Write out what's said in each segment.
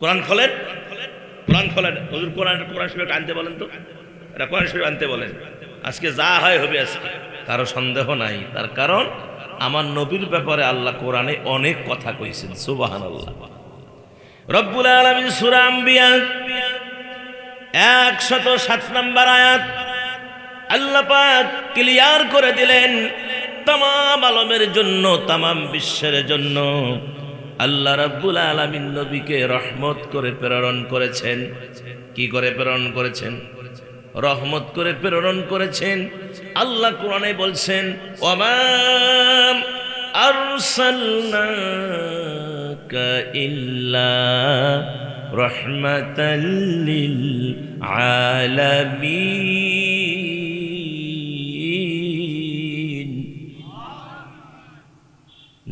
কোরআন খোলেন, কোরআন খোলেন, হুজুর কোরআন কোরআন শরীফ আনতে বলেন তো, এটা কোরআন শরীফ আনতে বলেন। আজকে যা হয় হবে আজকে, কারো সন্দেহ নাই। তার কারণ আমার নবীর ব্যাপারে আল্লাহ কোরআনে অনেক কথা কইছেন। সুবহানাল্লাহ। রব্বুল আলামিন সূরা আম্বিয়া 107 নম্বর আয়াত আল্লাহ পাক ক্লিয়ার করে দিলেন, তামাম আলমের জন্য, তামাম বিশ্বের জন্য আল্লাহ রাব্বুল আলামিন নবীকে রহমত করে প্রেরণ করেছেন। কি করে প্রেরণ করেছেন? রহমত করে প্রেরণ করেছেন। আল্লাহ কোরআনে বলছেন, ওমা আরসালনাকা ইল্লা রাহমাতাল লিল আলামিন।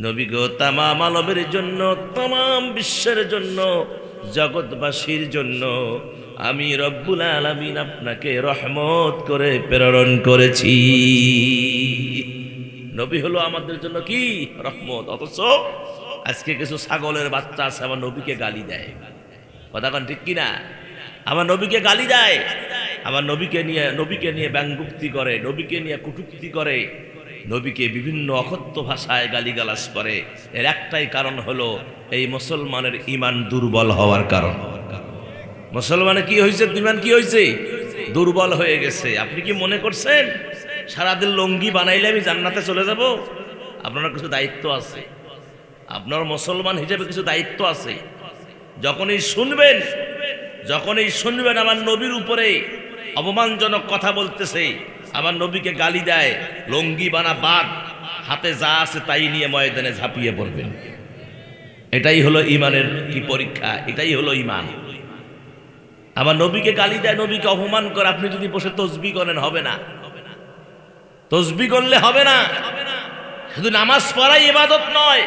নবী গো, তামাম আলমের জন্য, তামাম বিশ্বের জন্য, জগৎবাসীর জন্য আমি রব্বুল আলামিন আপনাকে রহমত করে প্রেরণ করেছি। নবী হলো আমাদের জন্য কি রহমত। অথচ আজকে কিছু ছাগলের বাচ্চা আছে আমার নবীকে গালি দেয়। কথা কোন ঠিক কিনা? আমার নবীকে গালি দেয়, আমার নবীকে নিয়ে ব্যঙ্গোক্তি করে, নবীকে নিয়ে কটূক্তি করে, নবীকে বিভিন্ন অকথ্য ভাষায় গালিগালাজ করে। এর একটাই কারণ হলো এই মুসলমানের ঈমান দুর্বল হওয়ার কারণ। মুসলমানের কি হয়েছে? ঈমান কি হয়েছে? দুর্বল হয়ে গেছে। আপনি কি মনে করছেন সারাদিন লঙ্গি বানাইলে আমি জান্নাতে চলে যাব? আপনার কিছু দায়িত্ব আছে, আপনার মুসলমান হিসেবে কিছু দায়িত্ব আছে। যখনই শুনবেন আমার নবীর উপরে অপমানজনক কথা বলতেছে, আমার নবীকে গালি দেয়, লঙ্গি বানা বাদ, হাতে যা আছে তাই নিয়ে ময়দানে ঝাঁপিয়ে পড়বেন। এটাই হলো ঈমানের কি পরীক্ষা, এটাই হলো ঈমান। আমার নবীকে গালি দেয়, নবীকে অপমান করে, আপনি যদি বসে তসবিহ করেন হবে না। তসবিহ করলে হবে না। শুধু নামাজ পড়াই ইবাদত নয়,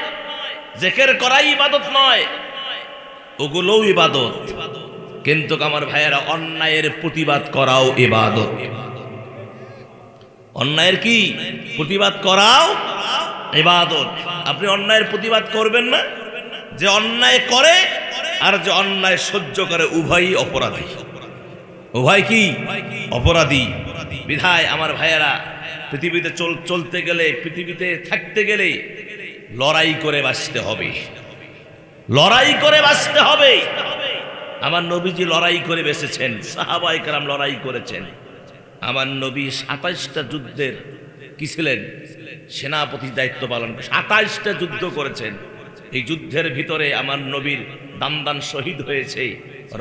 জিকির করাই ইবাদত নয়, ওগুলোও ইবাদত। কিন্তু আমার ভাইয়েরা, অন্যায়ের প্রতিবাদ করাও ইবাদত। অন্যায়ের কি প্রতিবাদ করাও ইবাদত। আপনি অন্যায়ের প্রতিবাদ করবেন না? যে অন্যায় করে আর যে অন্যায় সহ্য করে উভয়ই অপরাধী। উভয় কি অপরাধী। বিধায় আমার ভাইয়েরা, পৃথিবীতে চলতে গেলে, পৃথিবীতে থাকতে গেলে লড়াই করে বাঁচতে হবে, লড়াই করে বাঁচতে হবে। আমার নবীজি লড়াই করে বেঁচেছেন, সাহাবায়ে কেরাম লড়াই করেছেন। আমার নবী 27টা যুদ্ধের কি ছিলেন? সেনাপতির দায়িত্ব পালন করে 27টা যুদ্ধ করেছেন। এই যুদ্ধের ভিতরে আমার নবীর দান শহীদ হয়েছে,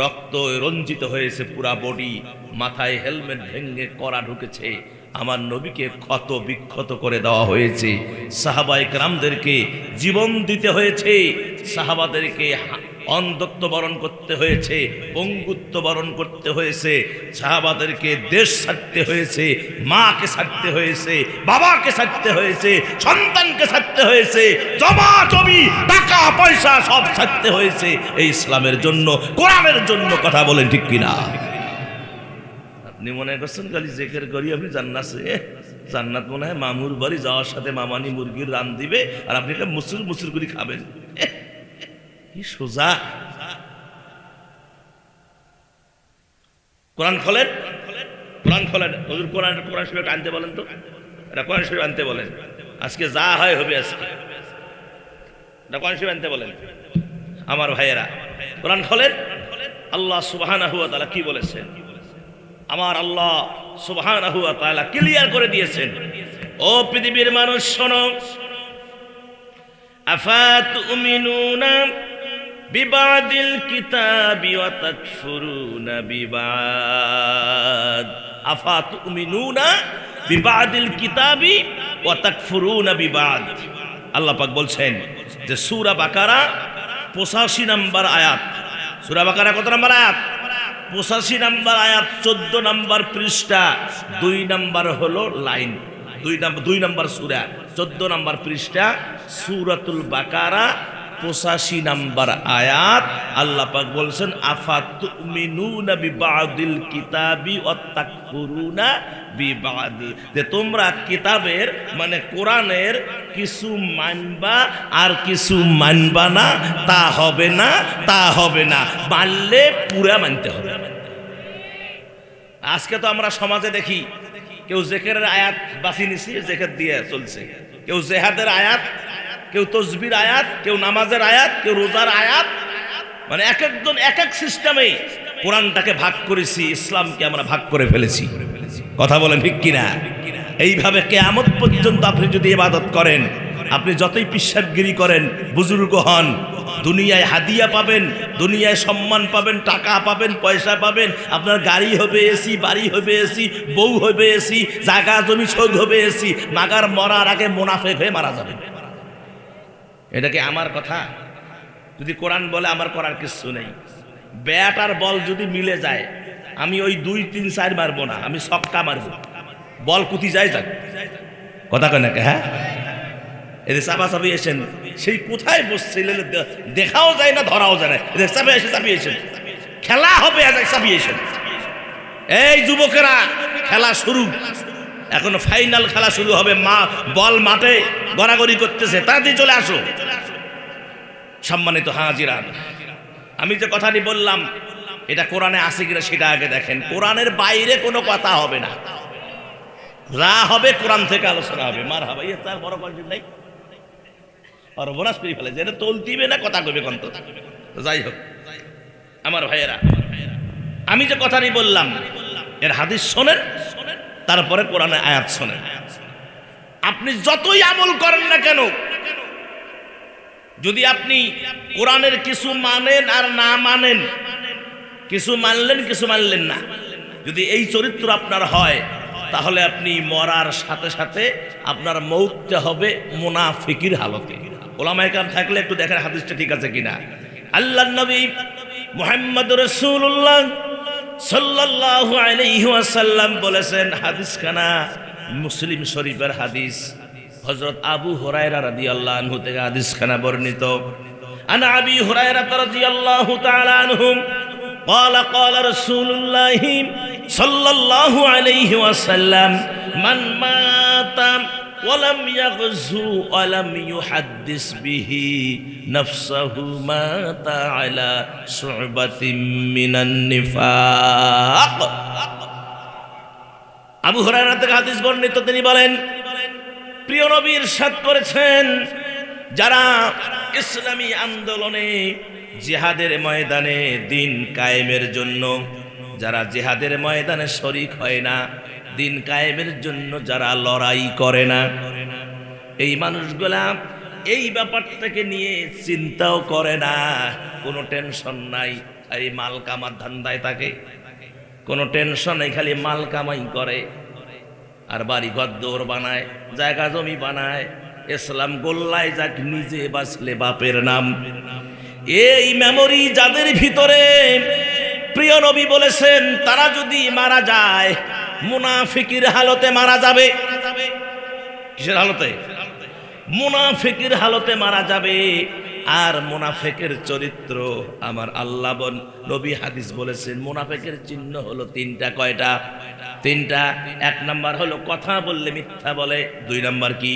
রক্ত রঞ্জিত হয়েছে পুরা বডি, মাথায় হেলমেট ভেঙে কড়া ঢুকেছে। আমার নবীকে ক্ষত বিক্ষত করে দেওয়া হয়েছে। সাহাবায়ে কেরামদেরকে জীবন দিতে হয়েছে, সাহাবাদেরকে অন্ধত্ব বরণ করতে হয়েছে, পঙ্গুত্ব বরণ করতে হয়েছে, সাহাবাদেরকে দেশ ছাড়তে হয়েছে, মাকে ছাড়তে হয়েছে, বাবাকে ছাড়তে হয়েছে, সন্তানকে ছাড়তে হয়েছে, জমা জমি টাকা পয়সা সব ছাড়তে হয়েছে এই ইসলামের জন্য, কোরআনের জন্য। কথা বলেন ঠিক কিনা? আপনি মনে করছেন খালি জিকির করি আপনি জান্নাতে, জান্নাত মনে হয় মামুর বাড়ি যাওয়ার সাথে মামানি মুরগির রান দিবে আর আপনি মুসুর মুসুর করে খাবেন। কি সোজা। কোরআন খোলেন, কোরআন খোলেন, হুজুর কোরআন শরীফ আনতে বলেন তো, এটা কোরআন শরীফ আনতে বলেন। আজকে যা হয় হবে আজকে, এটা কোরআন শরীফ আনতে বলেন। আমার ভাইয়েরা, কোরআন খোলেন। আল্লাহ সুবহানাহু ওয়া তাআলা কি বলেছেন? আমার আল্লাহ সুবহানাহু ওয়া তাআলা ক্লিয়ার করে দিয়েছেন, ও পৃথিবীর মানুষ শোনো, আফাতুমিনুনা বিবাদিল কিতাবি ওয়া তাকফুরুনা বিবাদ। আফাতুমিনুনা বিবাদিল কিতাবি ওয়া তাকফুরুনা বিবাদ। আল্লাহ পাক বলছেন যে সূরা বাকারা 85 নম্বর আয়াত। সূরা বাকারা কত নম্বর আয়াত? 85 নম্বর আয়াত, 14 নম্বর পৃষ্ঠা, 2 নম্বর হলো লাইন, 2 নম্বর সূরা, 14 নম্বর পৃষ্ঠা, সূরাতুল বাকারা 85 নাম্বার আয়াত আল্লাহ পাক বলছেন আফাতুমিনুনা বিবাদিল কিতাবি ওয়া তাকফুরুনা বিবাদি, যে তোমরা কিতাবের মানে কোরআনের কিছু মানবা আর কিছু মানবা না, তা হবে না, তা হবে না, মানলে পুরা মানতে হবে। আজকে তো আমরা সমাজে দেখি কেউ জেকেরের আয়াত বাছি নিছি, জেকের দিয়ে চলছে, কেউ জেহাদের আয়াত, কেউ তসবির আয়াত, কেউ নামাজের আয়াত, কেউ রোজার আয়াত, মানে এক একজন এক এক সিস্টেমে কোরআনটাকে ভাগ করেছি, ইসলামকে আমরা ভাগ করে ফেলেছি। কথা বলেন ঠিক কিনা? এইভাবে কিয়ামত পর্যন্ত আপনি যদি ইবাদত করেন, আপনি যতই পিশাবগিরি করেন, বুজুর্গ হন, দুনিয়ায় হাদিয়া পাবেন, দুনিয়ায় সম্মান পাবেন, টাকা পাবেন, পয়সা পাবেন, আপনার গাড়ি হবে এসি, বাড়ি হবে এসি, বউ হবে এসি, জায়গা জমি শোধ হবে এসি, মাগার মরার আগে মুনাফিক হয়ে মারা যাবে। এটা কি আমার কথা? যদি কোরআন বলে আমার করার কিছু নেই। ব্যাট আর বল যদি মিলে যায়, আমি ওই 2, 3, 4 মারবো না, আমি ছক্কা মারবো, বল কুতি যায় যাক। কথা কয় নাকি? হ্যাঁ, এদের চাপাচাপি এসেন, সেই কোথায় বসছিলেন দেখাও যায় না, ধরাও যায় না, এদের চাপে এসে চাপিয়েছেন, খেলা হবে চাপিয়েছেন। এই যুবকেরা, খেলা শুরু, এখন ফাইনাল খেলা শুরু হবে, বল মাঠে গড়াগড়ি করতেছে, তাড়াতাড়ি চলে আসো। সম্মানিত হাজিরা, আমি যে কথাটি বললাম এটা কোরআনে আছে কিনা সেটা আগে দেখেন। কোরআনের বাইরে কোনো কথা হবে না, যা হবে কোরআন থেকে আলোচনা হবে। মার হাবা, ইয়ে তার বড় কন্টেন্ট নাই, আর বোনাস পেয়ে ফেলে যে এটা চলতিবে না, কথা কবে কন্ত। যাই হোক আমার ভাইয়েরা, আমি যে কথাটি বললাম এর হাদিস শোনেন, তারপরে কোরআনের আয়াত শোনেন। আপনি যতই আমল করেন না কেন, যদি আপনি কোরআনের কিছু মানেন আর না মানেন, কিছু মানলেন কিছু মানলেন না, যদি এই চরিত্র আপনার হয়, তাহলে আপনি মরার সাথে সাথে আপনার মৌতটা হবে মুনাফিকির হালতে। ওলামায়ে কেরাম থাকলে একটু দেখেন হাদিসটা ঠিক আছে কিনা। আল্লাহর নবী মুহাম্মদুর রাসূলুল্লাহ সাল্লাল্লাহু আলাইহি ওয়াসাল্লাম বলেছেন, হাদিসখানা মুসলিম শরীফের হাদিস, হযরত আবু হুরায়রা রাদিয়াল্লাহু আনহু থেকে হাদিসখানা বর্ণিত। আন আবি হুরায়রা রাদিয়াল্লাহু তাআলা আনহু قال قال رسول الله صلى الله عليه وسلم من مات ولم يغزو ولم يحدث به نفسه مات على شعبة من النفاق। আবু হুরায়রা থেকে হাদিস বর্ণিত, তিনি বলেন প্রিয় নবী ইরশাদ করেছেন, যারা ইসলামী আন্দোলনে জিহাদের ময়দানে দিন কায়েমের জন্য, যারা জিহাদের ময়দানে শরীক হয় না, দিন কায়েমের জন্য যারা লড়াই করে না, এই মানুষগুলা এই ব্যাপারটাকে নিয়ে চিন্তাও করে না, কোনো টেনশন নাই, এই মাল কামার ধান্দায় থাকে, কোনো টেনশন নেই, খালি মাল কামাই করে আর বাড়ি ঘর দৌড় বানায়, জায়গা জমি বানায়, ইসলাম গোল্লায় যাক, নিজে বাঁচলে বাপের নাম। এই মেমোরি যাদের ভিতরে, প্রিয় নবী বলেছেন, তারা যদি মারা যায় মুনাফিকের হালতে মারা যাবে। কিসের হালতে? মুনাফিকের হালতে মারা যাবে। আর মুনাফিকের চরিত্র আমার আল্লাহ নবী হাদিস বলেছেন, মুনাফিকের চিহ্ন হলো 3টা। কয়টা? 3টা। 1 নাম্বার হলো কথা বললে মিথ্যা বলে, 2 নাম্বার কি?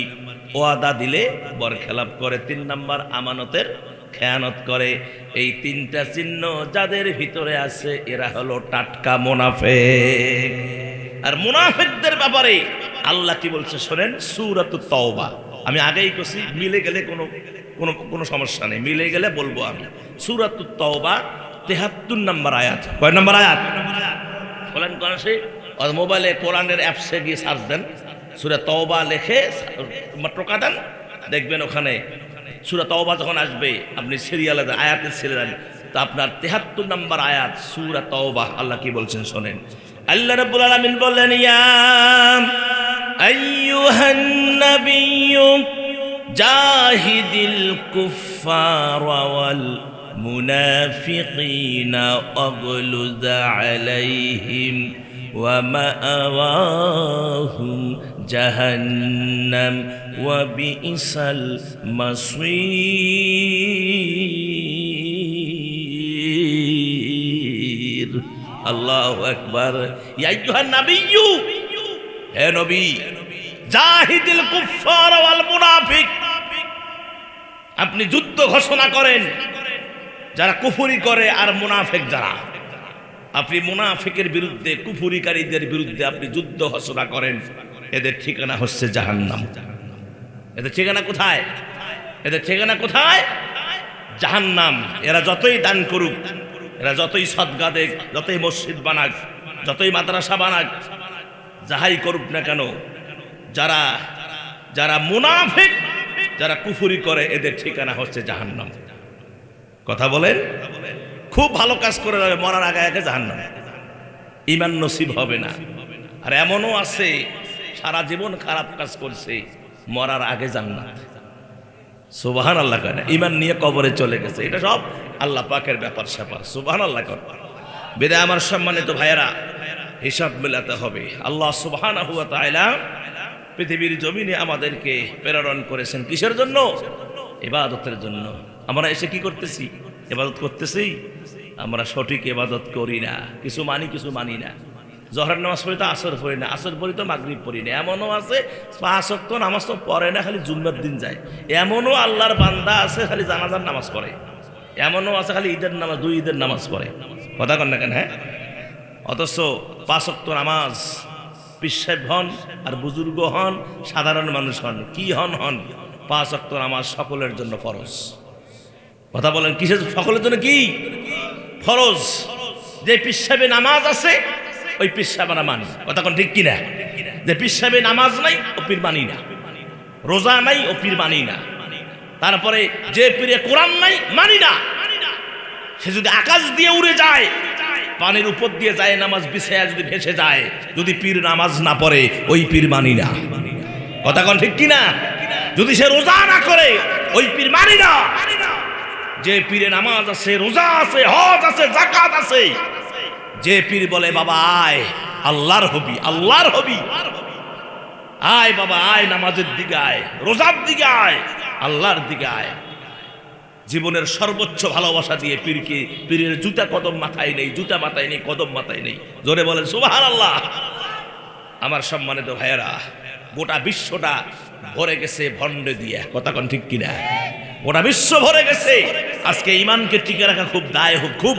ওয়াদা দিলে বরখেলাপ করে, 3 নাম্বার আমানতের খেয়ানত করে। এই 3টা চিহ্ন যাদের ভিতরে আছে, এরা হলো টাটকা মুনাফিক। আর মুনাফিকদের ব্যাপারে আল্লাহ কি বলছে শোনেন, সূরাতুত তাওবা। আমি আগেই কইছি, মিলে গেলে কোনো সমস্যা নেই, মিলে গেলে বলবো আমি। সূরাতুত তাওবা 73 নম্বর আয়াত। কয় নম্বর আয়াত বলেন? কোন সেই মোবাইলে কোরআনের অ্যাপসে গিয়ে সার্চ দেন, সূরা তাওবা লিখে টোকা দেন, দেখবেন ওখানে সূরা তাওবা যখন আসবে, আপনি সিরিয়ালে দেন, আয়াতের সিরিয়াল, তো আপনার 73 নম্বর আয়াত সূরা তাওবা। আল্লাহ কি বলছেন শোনেন। আল্লাহ রাব্বুল আলামিন বললেন, ইয়া আইয়ুহান নাবিয়্যু জাহিদিল কুফফারা ওয়াল মুনাফিকিনা ওয়াগলুয আলাইহিম ওয়া মাআওয়াহুম জাহান্নাম ওয়া বিইসাল মাসীর। আল্লাহু আকবার। ইয়া আইয়ুহান নাবিয়্যু, হে নবী, জাহিদিল কুফফার ওয়াল মুনাফিক, আপনি যুদ্ধ ঘোষণা করেন যারা কুফরি করে আর মুনাফিক যারা। আপনি মুনাফিকের বিরুদ্ধে, কুফরিকারীদের বিরুদ্ধে আপনি যুদ্ধ ঘোষণা করেন। এদের ঠিকানা হচ্ছে জাহান্নাম। এদের ঠিকানা কোথায়? এদের ঠিকানা কোথায়? জাহান্নাম। এরা যতই দান করুক, এরা যতই সদকা দেখ, যতই মসজিদ বানাক, যতই মাদ্রাসা বানাক, যাহাই করুক না কেন, যারা যারা মুনাফিক, যারা কুফরি করে, এদের ঠিকানা হচ্ছে জাহান্নাম। কথা বলেন? খুব ভালো কাজ করে যাবে, মরার আগে আগে জাহান্নাম, ঈমান নসিব হবে না। আর এমনও আছে সারা জীবন খারাপ কাজ করছে, মরার আগে জান্নাত। সুবহানাল্লাহ। কেন? ঈমান নিয়ে কবরে চলে গেছে। এটা সব আল্লাহ পাকের ব্যাপার স্যাপার। সুবহানাল্লাহ। বিদায় আমার সম্মানিত ভাইয়েরা, হিসাব মেলাতে হবে। আল্লাহ সুবহানাহু ওয়া তাআলা পৃথিবীর জমিনে আমাদেরকে প্রেরণ করেছেন কিসের জন্য? ইবাদতের জন্য। আমরা এসে কি করতেছি? ইবাদত করতেছি। আমরা সঠিক ইবাদত করি না, কিছু মানি কিছু মানি না। জোহরের নামাজ পড়ি তো আসর পড়ি না, আসর পড়ি তো মাগরিব পড়ি না। এমনও আছে 5 ওয়াক্ত নামাজ তো পড়ে না, খালি জুম্মার দিন যায়। এমনও আল্লাহর বান্দা আছে খালি জানাজার নামাজ পড়ে। এমনও আছে খালি ঈদের নামাজ, 2 ঈদের নামাজ পড়ে। কথা কন না কেন? হ্যাঁ, অথচ 5 ওয়াক্ত নামাজ পীর সাহেব হন আর বুজুর্গ হন, সাধারণ মানুষ হন, কি হন 5 ওয়াক্ত নামাজ সকলের জন্য ফরজ। কথা বলেন, কিসের সকলের জন্য? কি ফরজ? যে পীর সাহেবে নামাজ আছে ওই পীর সাহেব আমরা মানি। কথা কোন ঠিক কিনা? যে পীর সাহেবে নামাজ নাই ও পীর মানি না, রোজা নাই ও পীর মানি না। তারপরে যে পীরে কোরআন নাই মানি না। সে যদি আকাশ দিয়ে উড়ে যায়, পানির উপর দিয়ে যায়, নামাজ বিছায়া যদি ভেসে যায়, যদি পীর নামাজ না পড়ে ওই পীর মানি না। কথা কোন ঠিক কিনা? যদি সে রোজা না করে ওই পীর মানি না। যে পীরে নামাজ আছে, রোজা আছে, হজ আছে, যাকাত আছে, যে পীর বলে বাবা আয় আল্লাহর হবি, আল্লাহর হবি, আয় বাবা আয় নামাজের দিকে আয়, রোজার দিকে আয়, আল্লাহর দিকে আয়, জীবনের সর্বোচ্চ ভালোবাসা দিয়ে পীরকে, পীরের জুতা কদম মাথায় নেই, জুতা মাথায় নেই, কদম মাথায় নেই। জোরে বলেন সুবহানাল্লাহ। আমার সম্মানিত ভাইয়েরা, গোটা বিশ্বটা ভরে গেছে ভণ্ড দিয়ে। কথা কোন ঠিক কিনা? গোটা বিশ্ব ভরে গেছে। আজকে ঈমানকে টিকে রাখা খুব দায়, খুব